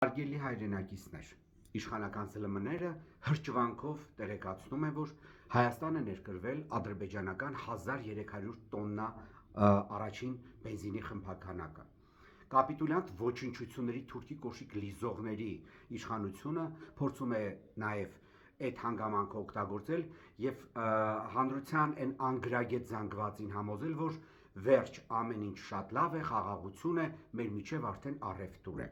Հարգելի հայրենակիցներ, իշխանական ԶԼՄ-ները հրճվանքով տեղեկացնում են, որ Հայաստան է ներկրվել ադրբեջանական 1300 տոննա առաջին բենզինի խմբաքանակը։ Կապիտուլյանտ ոչնչությունների թուրքի կոշիկ լիզողների իշխանությունը փորձում է նաև այդ հանգամանքը օգտագործել եւ հանրության այն անգրագետ զանգվածին համոզել, որ վերջ ամեն ինչ շատ լավ է, խաղաղություն է, մեր միջև արդեն առևտուր է։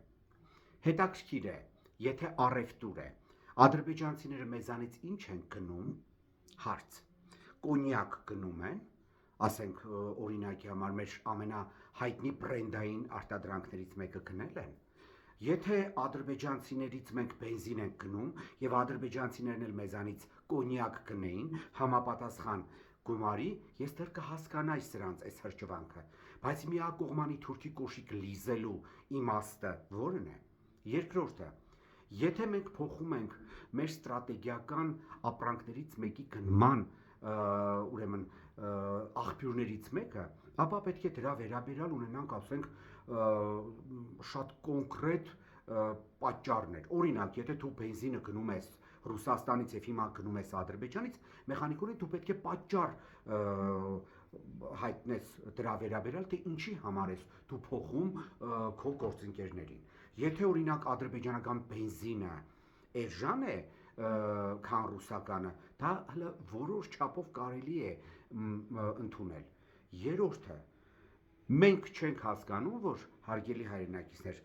Հետաքրքիր է, եթե առևտուր է, ադրբեջանցիները մեզանից ինչ են գնում, հարց, կոնյակ գնում են, ասենք օրինակի համար մեր ամենահայտնի բրենդային արտադրանքներից մեկը գնել են, եթե ադրբեջանցիներից մենք բենզին ենք գնում եւ ադրբեջանցիներն էլ մեզանից կոնյակ գնեին, համապատասխան գումարի, ես դեռ կհասկանայի սրանց այս հրճվանքը, բայց միակողմանի թուրքի կոշիկ լիզելու իմաստը որն է։ Երկրորդը, եթե մենք փոխում ենք մեր ստրատեգիական ապրանքներից մեկի գնման աղբյուրներից մեկը, ապա պետք է դրա վերաբերյալ ունենանք, ասենք, շատ կոնկրետ պատճառներ։ Օրինակ, եթե դու բենզինը գնում ես Ռուսաստանից եւ հիմա գնում ես Ադրբեջանից, մեխանիկորեն դու պետք է պատճառ հայտնես դրա վերաբերյալ, թե ինչի համար ես դու փոխում քո գործընկերներին։ Եթե օրինակ ադրբեջանական բենզինը էժան է, քան ռուսականը, դա հələ որոշ չափով կարելի է ընդունել։ Երրորդը, մենք չենք հասկանում, որ հարգելի հայրենակիցներ,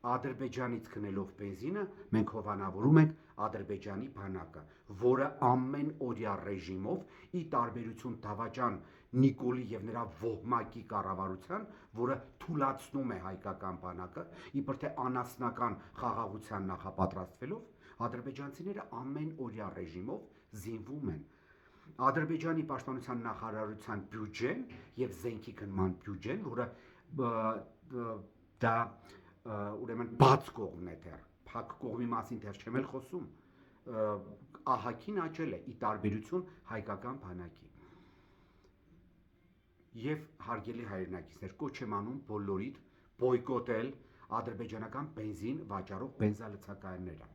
Ադրբեջանից գնելով բենզինը մենք հովանավորում ենք Ադրբեջանի բանակը, որը ամեն օրյա ռեժիմով ի տարբերություն դավաճան Նիկոլի եւ նրա ոհմակի կառավարության, որը թուլացնում է հայկական բանակը, իբր թե անասնական խաղաղության նախապատրաստվելով, ադրբեջանցիները ամեն օրյա ռեժիմով զինվում են։ Ադրբեջանի պաշտպանության նախարարության բյուջեն եւ զենքի գնման բյուջեն, որը դա ուրեմն բաց կողմն է դեռ, փակ կողմի մասին դեռ չեմ էլ խոսում, ահագին աճել է ի տարբերություն հայկական բանակի։ Եվ հարգելի հայրենակիցներ, կոչ եմ անում բոլորիդ բոյկոտել ադրբեջանական բենզին վաճառող բենզալցակայանները։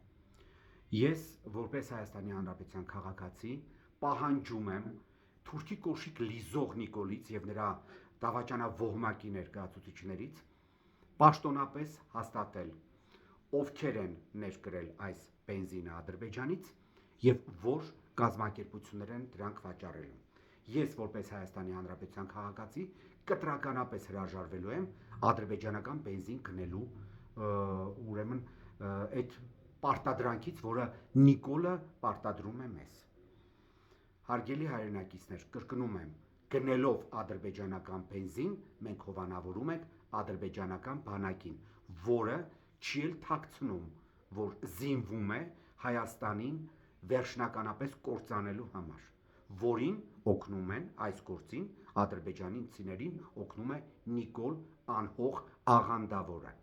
Ես, որպես Հայաստանի Հանրապետության քաղաքացի, պահանջում եմ թուրքի կոշիկ լիզող Նիկոլից եւ նրա դավաճանավոհմակի ներկայացուցիչներից պաշտոնապես հաստատել, ովքեր են ներկրել այս բենզինը Ադրբեջանից եւ որ կազմակերպություններ են դրանք վաճառելու։ Ես, որպես Հայաստանի Հանրապետության քաղաքացի, կտրականապես հրաժարվելու եմ ադրբեջանական բենզին գնելու ուրեմն այդ պարտադրանքից, որը Նիկոլը պարտադրում է մեզ։ Հարգելի հայրենակիցներ, կրկնում եմ, գնելով ադրբեջանական բենզին, մենք հովանավորում ենք ադրբեջանական բանակին, որը չի էլ թաքցնում, որ զինվում է Հայաստանին վերջնականապես կործանելու համար, որին օգնում են այս գործին ադրբեջանցիներին օգնում է Նիկոլ անհող աղանդավորը։